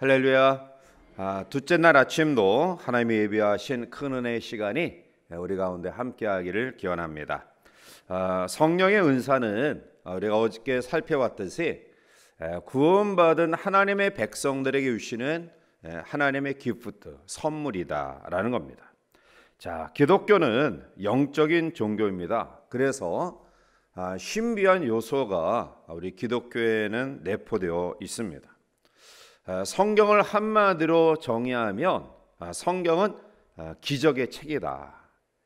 할렐루야. 둘째 날 아침도 하나님이 예비하신 큰 은혜의 시간이 우리 가운데 함께하기를 기원합니다. 성령의 은사는 우리가 어저께 살펴봤듯이 구원받은 하나님의 백성들에게 주시는 하나님의 기프트, 선물이다라는 겁니다. 자, 기독교는 영적인 종교입니다. 그래서 신비한 요소가 우리 기독교에는 내포되어 있습니다. 성경을 한마디로 정의하면 성경은 기적의 책이다.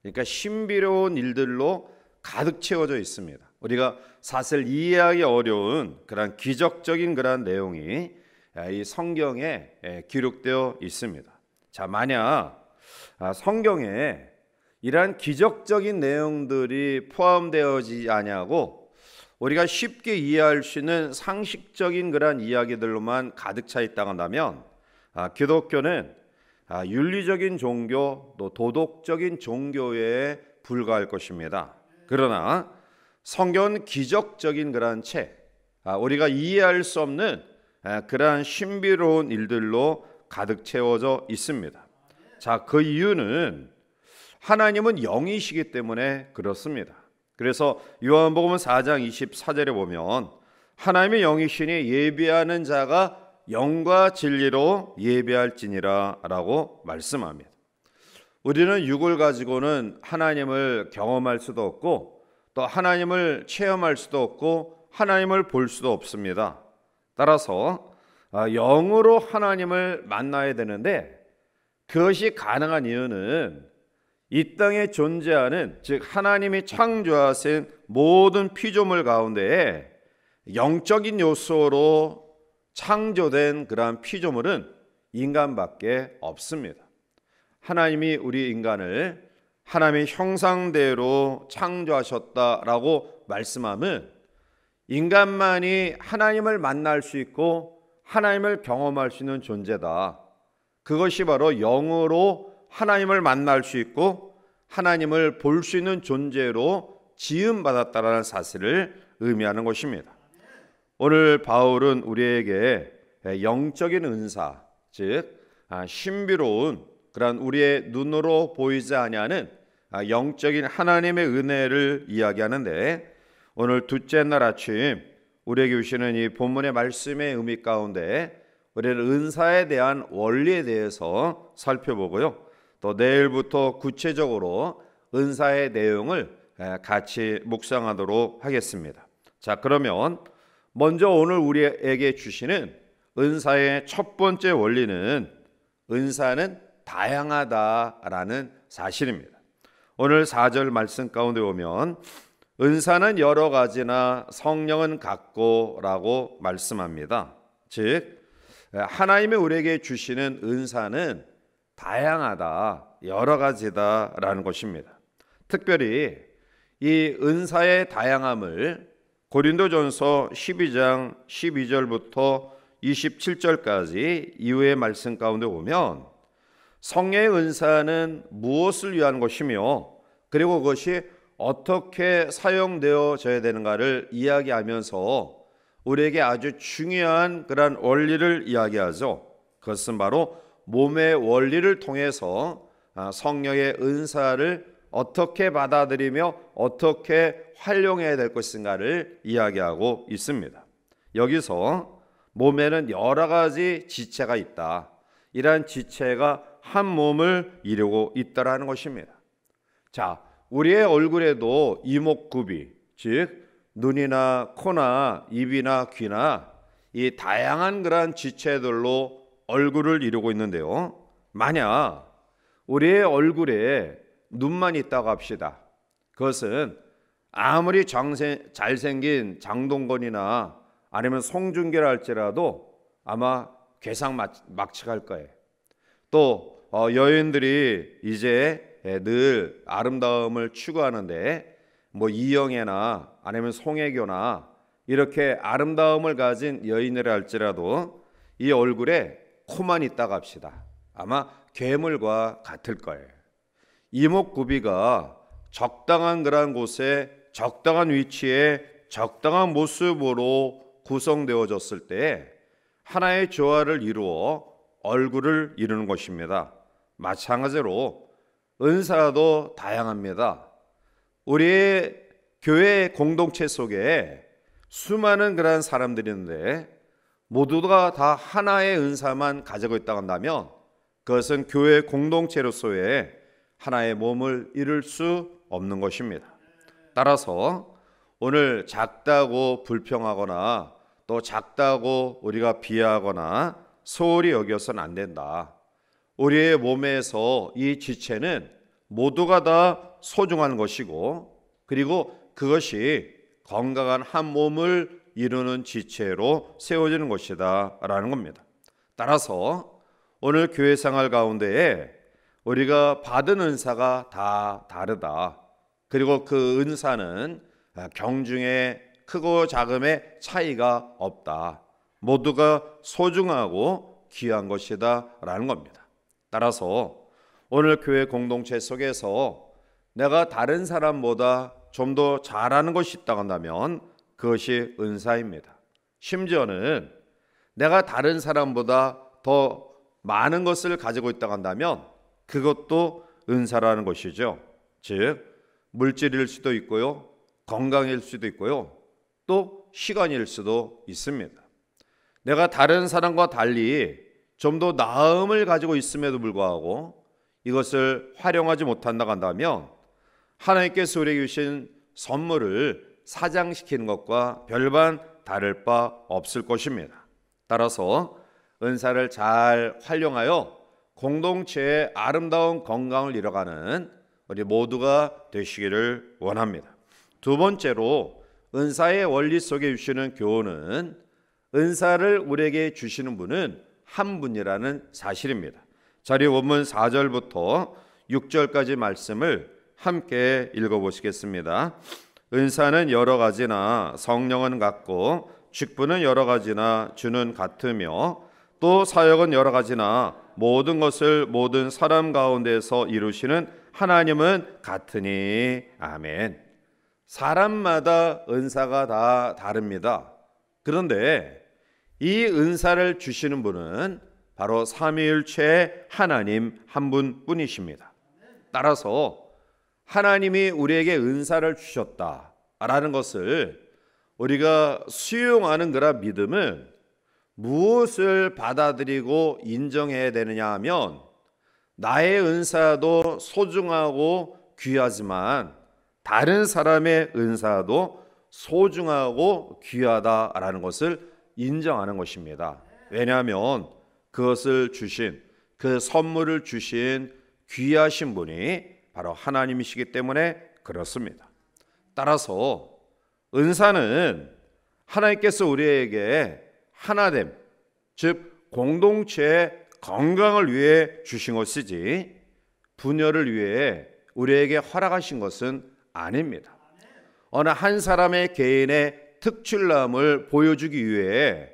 그러니까 신비로운 일들로 가득 채워져 있습니다. 우리가 사실 이해하기 어려운 그런 기적적인 그런 내용이 이 성경에 기록되어 있습니다. 자, 만약 성경에 이러한 기적적인 내용들이 포함되어지지 아니하고 우리가 쉽게 이해할 수 있는 상식적인 그런 이야기들로만 가득 차 있다고 한다면 기독교는 윤리적인 종교 또 도덕적인 종교에 불과할 것입니다. 그러나 성경은 기적적인 그러한 책, 우리가 이해할 수 없는 그러한 신비로운 일들로 가득 채워져 있습니다. 자, 그 이유는 하나님은 영이시기 때문에 그렇습니다. 그래서 요한복음 4장 24절에 보면 하나님의 영이시니 예배하는 자가 영과 진리로 예배할지니라 라고 말씀합니다. 우리는 육을 가지고는 하나님을 경험할 수도 없고 또 하나님을 체험할 수도 없고 하나님을 볼 수도 없습니다. 따라서 영으로 하나님을 만나야 되는데 그것이 가능한 이유는 이 땅에 존재하는 즉 하나님이 창조하신 모든 피조물 가운데에 영적인 요소로 창조된 그러한 피조물은 인간밖에 없습니다. 하나님이 우리 인간을 하나님의 형상대로 창조하셨다라고 말씀하면 인간만이 하나님을 만날 수 있고 하나님을 경험할 수 있는 존재다. 그것이 바로 영으로 하나님을 만날 수 있고 하나님을 볼 수 있는 존재로 지음받았다라는 사실을 의미하는 것입니다. 오늘 바울은 우리에게 영적인 은사, 즉 신비로운 그런 우리의 눈으로 보이지 아니하는 영적인 하나님의 은혜를 이야기하는데 오늘 둘째 날 아침 우리에게 주시는 이 본문의 말씀의 의미 가운데 우리는 은사에 대한 원리에 대해서 살펴보고요. 또 내일부터 구체적으로 은사의 내용을 같이 묵상하도록 하겠습니다. 자, 그러면 먼저 오늘 우리에게 주시는 은사의 첫 번째 원리는 은사는 다양하다라는 사실입니다. 오늘 4절 말씀 가운데 보면 은사는 여러 가지나 성령은 같고라고 말씀합니다. 즉 하나님이 우리에게 주시는 은사는 다양하다, 여러 가지다라는 것입니다. 특별히 이 은사의 다양함을 고린도전서 12장 12절부터 27절까지 이후의 말씀 가운데 보면 성령의 은사는 무엇을 위한 것이며 그리고 그것이 어떻게 사용되어져야 되는가를 이야기하면서 우리에게 아주 중요한 그런 원리를 이야기하죠. 그것은 바로 몸의 원리를 통해서 성령의 은사를 어떻게 받아들이며 어떻게 활용해야 될 것인가를 이야기하고 있습니다. 여기서 몸에는 여러 가지 지체가 있다. 이러한 지체가 한 몸을 이루고 있다라는 것입니다. 자, 우리의 얼굴에도 이목구비, 즉 눈이나 코나 입이나 귀나 이 다양한 그러한 지체들로 얼굴을 이루고 있는데요. 만약 우리의 얼굴에 눈만 있다고 합시다. 그것은 아무리 잘생긴 장동건이나 아니면 송중기라 할지라도 아마 괴상막측할 거예요. 또 여인들이 이제 늘 아름다움을 추구하는데 뭐 이영애나 아니면 송혜교나 이렇게 아름다움을 가진 여인이라 할지라도 이 얼굴에 코만 있다고 합시다. 아마 괴물과 같을 거예요. 이목구비가 적당한 그런 곳에 적당한 위치에 적당한 모습으로 구성되어졌을 때 하나의 조화를 이루어 얼굴을 이루는 것입니다. 마찬가지로 은사도 다양합니다. 우리의 교회 공동체 속에 수많은 그런 사람들이 있는데 모두가 다 하나의 은사만 가지고 있다고 한다면 그것은 교회 공동체로서의 하나의 몸을 이룰 수 없는 것입니다. 따라서 오늘 작다고 불평하거나 또 작다고 우리가 비하하거나 소홀히 여겨서는 안 된다. 우리의 몸에서 이 지체는 모두가 다 소중한 것이고 그리고 그것이 건강한 한 몸을 이루는 지체로 세워지는 것이다 라는 겁니다. 따라서 오늘 교회 생활 가운데에 우리가 받은 은사가 다 다르다. 그리고 그 은사는 경중에 크고 작음의 차이가 없다. 모두가 소중하고 귀한 것이다 라는 겁니다. 따라서 오늘 교회 공동체 속에서 내가 다른 사람보다 좀 더 잘하는 것이 있다고 한다면 그것이 은사입니다. 심지어는 내가 다른 사람보다 더 많은 것을 가지고 있다고 한다면 그것도 은사라는 것이죠. 즉 물질일 수도 있고요, 건강일 수도 있고요, 또 시간일 수도 있습니다. 내가 다른 사람과 달리 좀 더 나음을 가지고 있음에도 불구하고 이것을 활용하지 못한다고 한다면 하나님께서 우리에게 주신 선물을 사장시키는 것과 별반 다를 바 없을 것입니다. 따라서 은사를 잘 활용하여 공동체의 아름다운 건강을 이뤄가는 우리 모두가 되시기를 원합니다. 두 번째로 은사의 원리 속에 주시는 교훈은 은사를 우리에게 주시는 분은 한 분이라는 사실입니다. 자리 원문 4절부터 6절까지 말씀을 함께 읽어보시겠습니다. 은사는 여러 가지나 성령은 같고 직분은 여러 가지나 주는 같으며 또 사역은 여러 가지나 모든 것을 모든 사람 가운데서 이루시는 하나님은 같으니 아멘. 사람마다 은사가 다 다릅니다. 그런데 이 은사를 주시는 분은 바로 삼위일체 하나님 한 분뿐이십니다. 따라서 하나님이 우리에게 은사를 주셨다라는 것을 우리가 수용하는 그런 믿음은 무엇을 받아들이고 인정해야 되느냐 하면 나의 은사도 소중하고 귀하지만 다른 사람의 은사도 소중하고 귀하다라는 것을 인정하는 것입니다. 왜냐하면 그것을 주신, 그 선물을 주신 귀하신 분이 바로 하나님이시기 때문에 그렇습니다. 따라서 은사는 하나님께서 우리에게 하나됨, 즉 공동체의 건강을 위해 주신 것이지 분열을 위해 우리에게 허락하신 것은 아닙니다. 어느 한 사람의 개인의 특출남을 보여주기 위해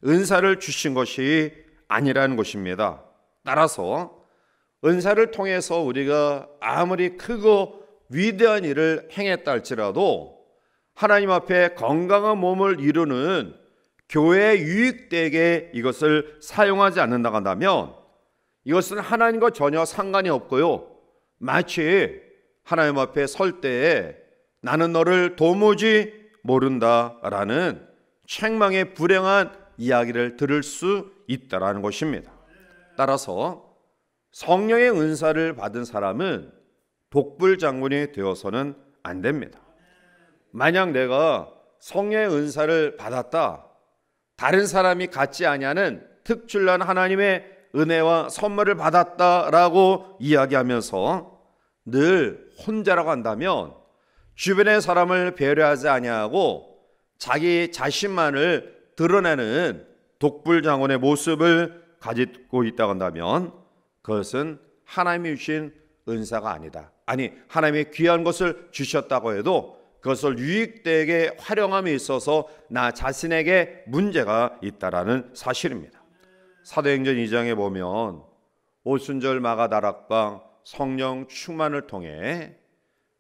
은사를 주신 것이 아니라는 것입니다. 따라서 은사를 통해서 우리가 아무리 크고 위대한 일을 행했다 할지라도 하나님 앞에 건강한 몸을 이루는 교회에 유익되게 이것을 사용하지 않는다고 한다면 이것은 하나님과 전혀 상관이 없고요, 마치 하나님 앞에 설 때에 나는 너를 도무지 모른다라는 책망의 불행한 이야기를 들을 수 있다라는 것입니다. 따라서 성령의 은사를 받은 사람은 독불장군이 되어서는 안 됩니다. 만약 내가 성령의 은사를 받았다, 다른 사람이 갖지 아니하는 특출난 하나님의 은혜와 선물을 받았다라고 이야기하면서 늘 혼자라고 한다면 주변의 사람을 배려하지 아니하고 자기 자신만을 드러내는 독불장군의 모습을 가지고 있다고 한다면 그것은 하나님이 주신 은사가 아니다. 아니, 하나님이 귀한 것을 주셨다고 해도 그것을 유익되게 활용함에 있어서 나 자신에게 문제가 있다라는 사실입니다. 사도행전 2장에 보면 오순절 마가다락방 성령 충만을 통해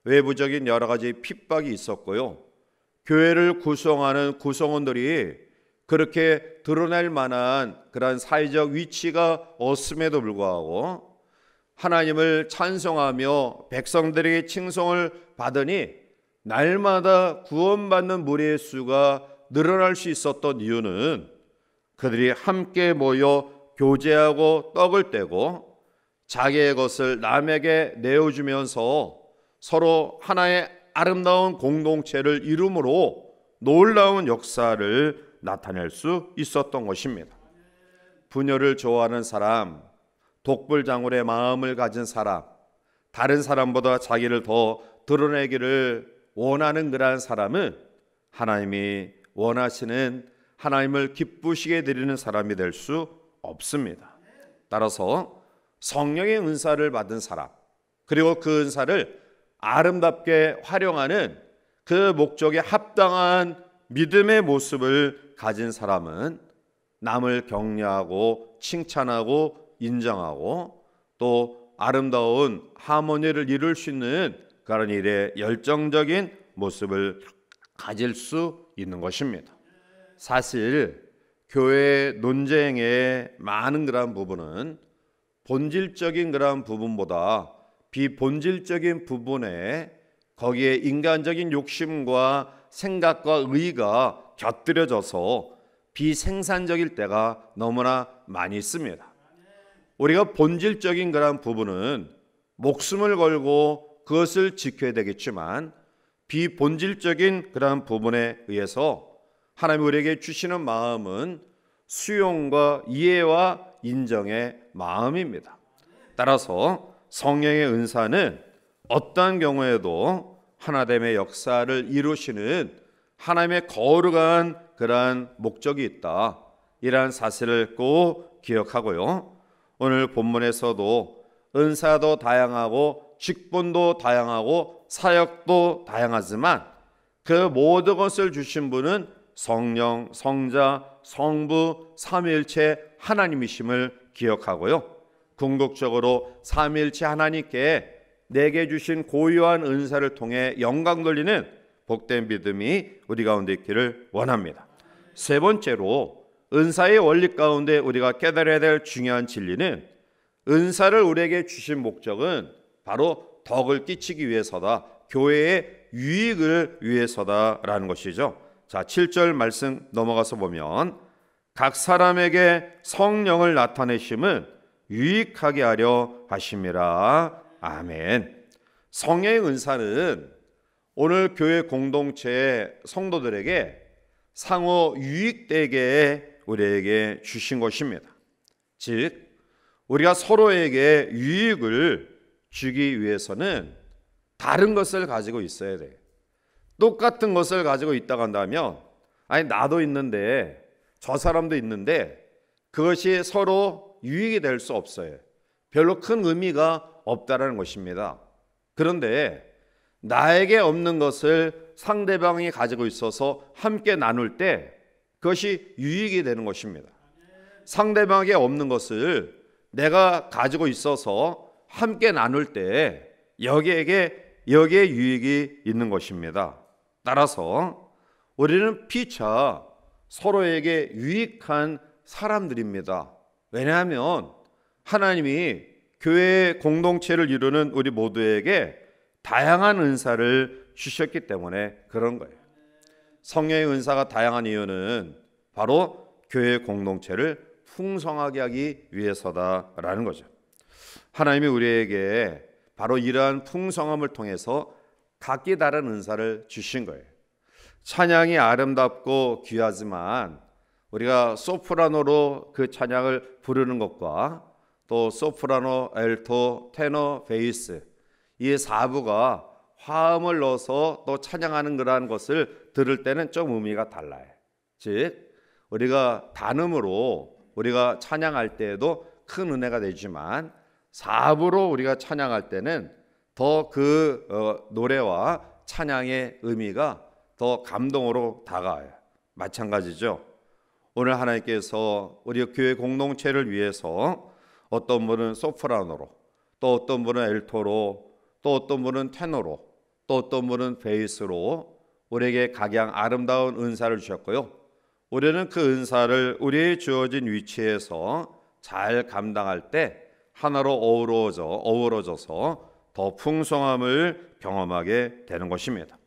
외부적인 여러 가지 핍박이 있었고요, 교회를 구성하는 구성원들이 그렇게 드러낼 만한 그런 사회적 위치가 없음에도 불구하고 하나님을 찬송하며 백성들에게 칭송을 받으니 날마다 구원받는 무리의 수가 늘어날 수 있었던 이유는 그들이 함께 모여 교제하고 떡을 떼고 자기의 것을 남에게 내어주면서 서로 하나의 아름다운 공동체를 이룸으로 놀라운 역사를 나타낼 수 있었던 것입니다. 부녀를 좋아하는 사람, 독불장군의 마음을 가진 사람, 다른 사람보다 자기를 더 드러내기를 원하는 그러한 사람은 하나님이 원하시는, 하나님을 기쁘시게 드리는 사람이 될 수 없습니다. 따라서 성령의 은사를 받은 사람, 그리고 그 은사를 아름답게 활용하는 그 목적에 합당한 믿음의 모습을 가진 사람은 남을 격려하고 칭찬하고 인정하고 또 아름다운 하모니를 이룰 수 있는 그런 일에 열정적인 모습을 가질 수 있는 것입니다. 사실 교회 논쟁의 많은 그런 부분은 본질적인 그런 부분보다 비본질적인 부분에 거기에 인간적인 욕심과 생각과 의가 곁들여져서 비생산적일 때가 너무나 많이 있습니다. 우리가 본질적인 그런 부분은 목숨을 걸고 그것을 지켜야 되겠지만 비본질적인 그런 부분에 의해서 하나님 우리에게 주시는 마음은 수용과 이해와 인정의 마음입니다. 따라서 성령의 은사는 어떠한 경우에도 하나됨의 역사를 이루시는 하나님의 거룩한 그러한 목적이 있다, 이러한 사실을 꼭 기억하고요. 오늘 본문에서도 은사도 다양하고 직분도 다양하고 사역도 다양하지만 그 모든 것을 주신 분은 성령, 성자, 성부, 삼위일체 하나님이심을 기억하고요. 궁극적으로 삼위일체 하나님께 내게 주신 고유한 은사를 통해 영광 돌리는 복된 믿음이 우리 가운데 있기를 원합니다. 세 번째로 은사의 원리 가운데 우리가 깨달아야 될 중요한 진리는 은사를 우리에게 주신 목적은 바로 덕을 끼치기 위해서다, 교회의 유익을 위해서다라는 것이죠. 자, 7절 말씀 넘어가서 보면 각 사람에게 성령을 나타내심은 유익하게 하려 하심이라. 아멘. 성령의 은사는 오늘 교회 공동체의 성도들에게 상호 유익되게 우리에게 주신 것입니다. 즉 우리가 서로에게 유익을 주기 위해서는 다른 것을 가지고 있어야 돼요. 똑같은 것을 가지고 있다고 한다면, 아니 나도 있는데 저 사람도 있는데 그것이 서로 유익이 될 수 없어요. 별로 큰 의미가 없다라는 것입니다. 그런데 나에게 없는 것을 상대방이 가지고 있어서 함께 나눌 때 그것이 유익이 되는 것입니다. 상대방에게 없는 것을 내가 가지고 있어서 함께 나눌 때 여기에 유익이 있는 것입니다. 따라서 우리는 피차 서로에게 유익한 사람들입니다. 왜냐하면 하나님이 교회 공동체를 이루는 우리 모두에게 다양한 은사를 주셨기 때문에 그런 거예요. 성령의 은사가 다양한 이유는 바로 교회 공동체를 풍성하게 하기 위해서다라는 거죠. 하나님이 우리에게 바로 이러한 풍성함을 통해서 각기 다른 은사를 주신 거예요. 찬양이 아름답고 귀하지만 우리가 소프라노로 그 찬양을 부르는 것과 또 소프라노, 알토, 테너, 베이스 이 4부가 화음을 넣어서 또 찬양하는 그러한 것을 들을 때는 좀 의미가 달라요. 즉 우리가 단음으로 우리가 찬양할 때에도 큰 은혜가 되지만 4부로 우리가 찬양할 때는 더 그 노래와 찬양의 의미가 더 감동으로 다가와요. 마찬가지죠. 오늘 하나님께서 우리 교회 공동체를 위해서 어떤 분은 소프라노로, 또 어떤 분은 엘토로, 또 어떤 분은 테너로, 또 어떤 분은 베이스로 우리에게 각양 아름다운 은사를 주셨고요. 우리는 그 은사를 우리의 주어진 위치에서 잘 감당할 때 하나로 어우러져서 더 풍성함을 경험하게 되는 것입니다.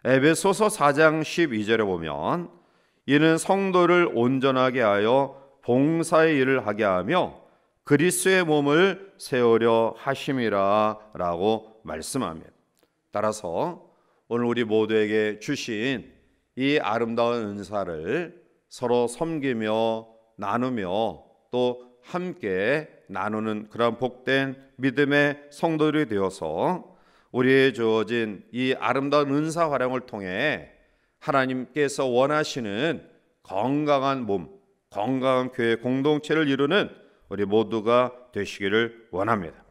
에베소서 4장 12절에 보면 이는 성도를 온전하게 하여 봉사의 일을 하게 하며 그리스도의 몸을 세우려 하심이라 라고 말씀합니다. 따라서 오늘 우리 모두에게 주신 이 아름다운 은사를 서로 섬기며 나누며 또 함께 나누는 그런 복된 믿음의 성도들이 되어서 우리의 주어진 이 아름다운 은사 활용을 통해 하나님께서 원하시는 건강한 몸, 건강한 교회 공동체를 이루는 우리 모두가 되시기를 원합니다.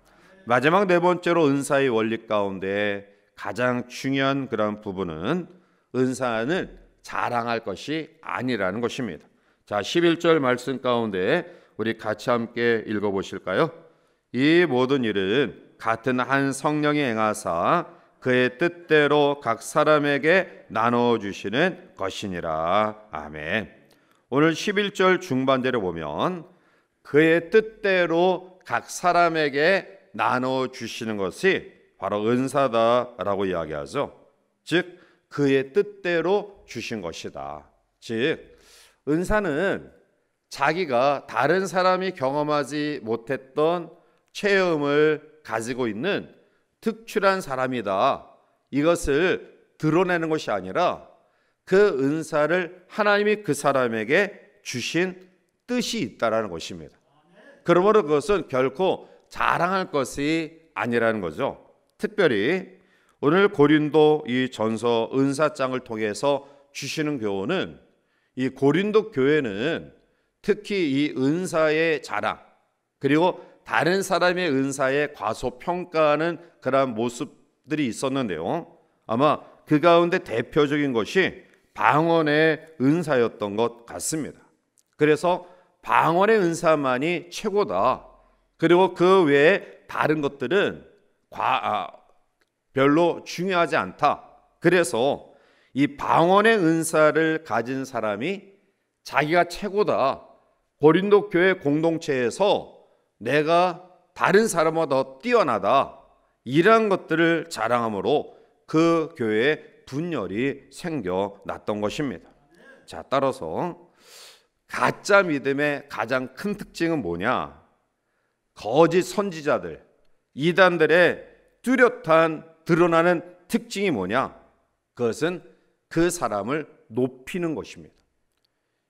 마지막 네 번째로 은사의 원리 가운데 가장 중요한 그런 부분은 은사는 자랑할 것이 아니라는 것입니다. 자, 11절 말씀 가운데 우리 같이 함께 읽어보실까요? 이 모든 일은 같은 한 성령이 행하사 그의 뜻대로 각 사람에게 나눠주시는 것이니라. 아멘. 오늘 11절 중반절에 보면 그의 뜻대로 각 사람에게 나눠주시는 것이 바로 은사다라고 이야기하죠. 즉 그의 뜻대로 주신 것이다. 즉 은사는 자기가 다른 사람이 경험하지 못했던 체험을 가지고 있는 특출한 사람이다. 이것을 드러내는 것이 아니라 그 은사를 하나님이 그 사람에게 주신 뜻이 있다라는 것입니다. 그러므로 그것은 결코 자랑할 것이 아니라는 거죠. 특별히 오늘 고린도 이 전서 은사장을 통해서 주시는 교훈은 이 고린도 교회는 특히 이 은사의 자랑 그리고 다른 사람의 은사에 과소평가하는 그러한 모습들이 있었는데요. 아마 그 가운데 대표적인 것이 방언의 은사였던 것 같습니다. 그래서 방언의 은사만이 최고다. 그리고 그 외에 다른 것들은 별로 중요하지 않다. 그래서 이 방언의 은사를 가진 사람이 자기가 최고다. 고린도 교회 공동체에서 내가 다른 사람보다 더 뛰어나다. 이러한 것들을 자랑함으로 그 교회에 분열이 생겨났던 것입니다. 자, 따라서 가짜 믿음의 가장 큰 특징은 뭐냐? 거짓 선지자들, 이단들의 뚜렷한 드러나는 특징이 뭐냐? 그것은 그 사람을 높이는 것입니다.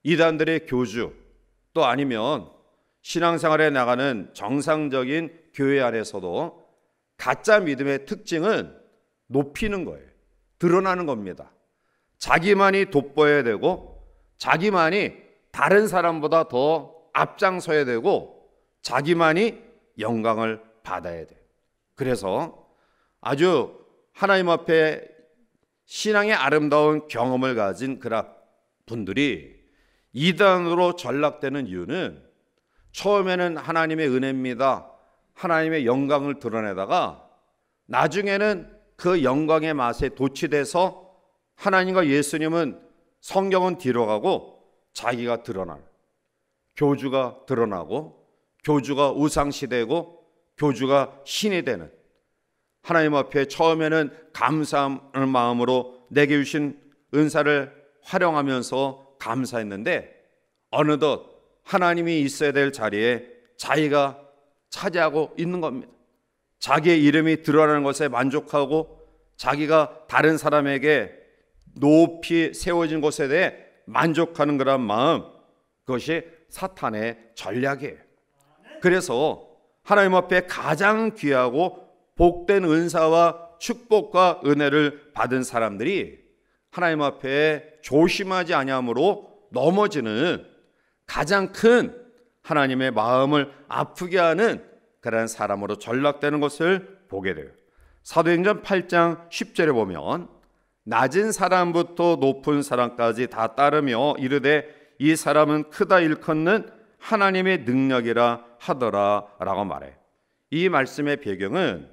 이단들의 교주 또 아니면 신앙생활에 나가는 정상적인 교회 안에서도 가짜 믿음의 특징은 높이는 거예요. 드러나는 겁니다. 자기만이 돋보여야 되고 자기만이 다른 사람보다 더 앞장서야 되고 자기만이 영광을 받아야 돼요. 그래서 아주 하나님 앞에 신앙의 아름다운 경험을 가진 그런 분들이 이단으로 전락되는 이유는 처음에는 하나님의 은혜입니다. 하나님의 영광을 드러내다가 나중에는 그 영광의 맛에 도취돼서 하나님과 예수님은 성경은 뒤로 가고 자기가 드러나는 교주가 드러나고 교주가 우상시되고 교주가 신이 되는 하나님 앞에 처음에는 감사하는 마음으로 내게 주신 은사를 활용하면서 감사했는데 어느덧 하나님이 있어야 될 자리에 자기가 차지하고 있는 겁니다. 자기의 이름이 드러나는 것에 만족하고 자기가 다른 사람에게 높이 세워진 것에 대해 만족하는 그런 마음, 그것이 사탄의 전략이에요. 그래서 하나님 앞에 가장 귀하고 복된 은사와 축복과 은혜를 받은 사람들이 하나님 앞에 조심하지 아니함으로 넘어지는 가장 큰 하나님의 마음을 아프게 하는 그런 사람으로 전락되는 것을 보게 돼요. 사도행전 8장 10절에 보면 낮은 사람부터 높은 사람까지 다 따르며 이르되 이 사람은 크다 일컫는 하나님의 능력이라 하더라 라고 말해. 이 말씀의 배경은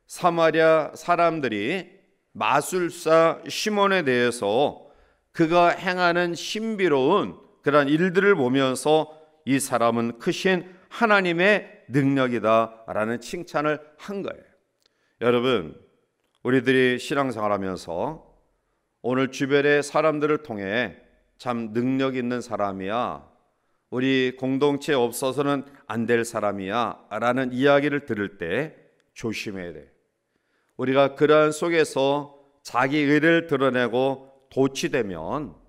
사마리아 사람들이 마술사 시몬에 대해서 그가 행하는 신비로운 그러한 일들을 보면서 이 사람은 크신 하나님의 능력이다라는 칭찬을 한 거예요. 여러분, 우리들이 신앙생활하면서 오늘 주변의 사람들을 통해 참 능력 있는 사람이야, 우리 공동체에 없어서는 안 될 사람이야 라는 이야기를 들을 때 조심해야 돼. 우리가 그러한 속에서 자기 의를 드러내고 도취되면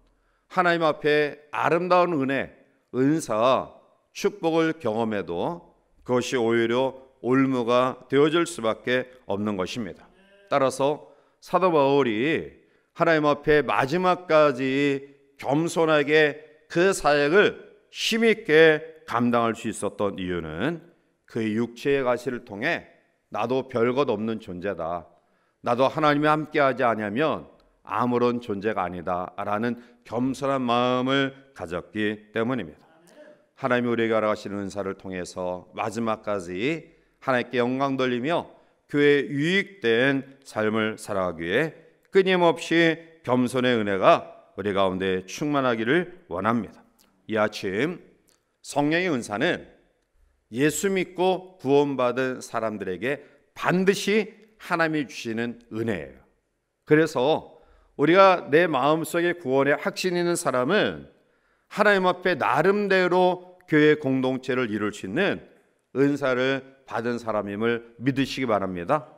하나님 앞에 아름다운 은혜, 은사, 축복을 경험해도 그것이 오히려 올무가 되어질 수밖에 없는 것입니다. 따라서 사도 바울이 하나님 앞에 마지막까지 겸손하게 그 사역을 힘있게 감당할 수 있었던 이유는 그의 육체의 가시를 통해 나도 별것 없는 존재다, 나도 하나님이 함께하지 않으면 아무런 존재가 아니다 라는 겸손한 마음을 가졌기 때문입니다. 하나님이 우리에게 허락하시는 은사를 통해서 마지막까지 하나님께 영광 돌리며 교회에 유익된 삶을 살아가기 위해 끊임없이 겸손의 은혜가 우리 가운데 충만하기를 원합니다. 이 아침 성령의 은사는 예수 믿고 구원받은 사람들에게 반드시 하나님이 주시는 은혜예요. 그래서 우리가 내 마음속에 구원의 확신이 있는 사람은 하나님 앞에 나름대로 교회 공동체를 이룰 수 있는 은사를 받은 사람임을 믿으시기 바랍니다.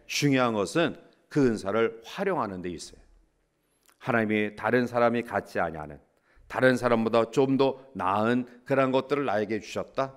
중요한 것은 그 은사를 활용하는 데 있어요. 하나님이 다른 사람이 갖지 아니하는, 다른 사람보다 좀 더 나은 그런 것들을 나에게 주셨다.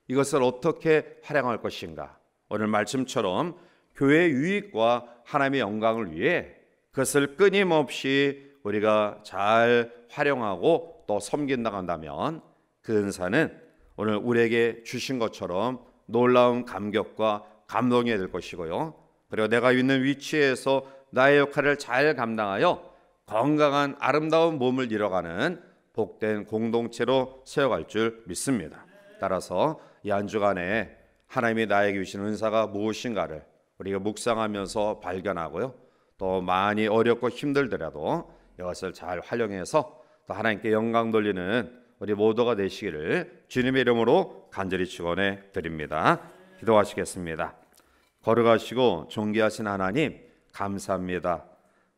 이것을 어떻게 활용할 것인가? 오늘 말씀처럼 교회의 유익과 하나님의 영광을 위해 그것을 끊임없이 우리가 잘 활용하고 또 섬긴다고 한다면 그 은사는 오늘 우리에게 주신 것처럼 놀라운 감격과 감동이 될 것이고요. 그리고 내가 있는 위치에서 나의 역할을 잘 감당하여 건강한 아름다운 몸을 이뤄가는 복된 공동체로 세워갈 줄 믿습니다. 따라서 이 한 주간에 하나님이 나에게 주신 은사가 무엇인가를 우리가 묵상하면서 발견하고요. 또 많이 어렵고 힘들더라도 이것을 잘 활용해서 또 하나님께 영광 돌리는 우리 모두가 되시기를 주님의 이름으로 간절히 축원해 드립니다. 기도하시겠습니다. 거룩하시고 존귀하신 하나님, 감사합니다.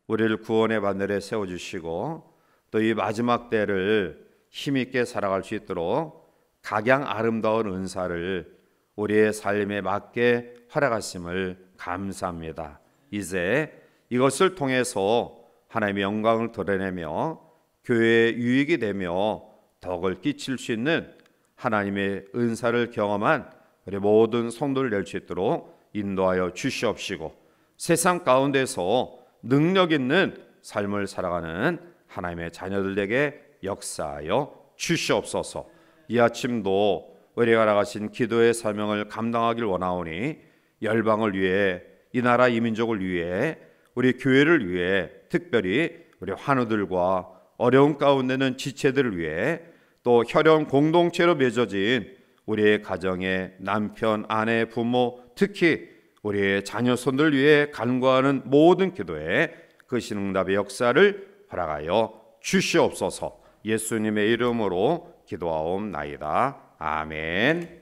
우리를 구원의 반열에 세워주시고 또 이 마지막 때를 힘있게 살아갈 수 있도록 각양 아름다운 은사를 우리의 삶에 맞게 활용하심을 감사합니다. 이제 이것을 통해서 하나님의 영광을 드러내며 교회에 유익이 되며 덕을 끼칠 수 있는 하나님의 은사를 경험한 우리 모든 성도를 낼 수 있도록 인도하여 주시옵시고 세상 가운데서 능력 있는 삶을 살아가는 하나님의 자녀들에게 역사하여 주시옵소서. 이 아침도 우리가 나가신 기도의 사명을 감당하길 원하오니 열방을 위해, 이 나라 이 민족을 위해, 우리 교회를 위해, 특별히 우리 환우들과 어려운 가운데는 지체들을 위해, 또 혈연 공동체로 맺어진 우리의 가정의 남편, 아내, 부모, 특히 우리의 자녀손들 위해 간구하는 모든 기도에 그 신응답의 역사를 허락하여 주시옵소서. 예수님의 이름으로 기도하옵나이다. 아멘.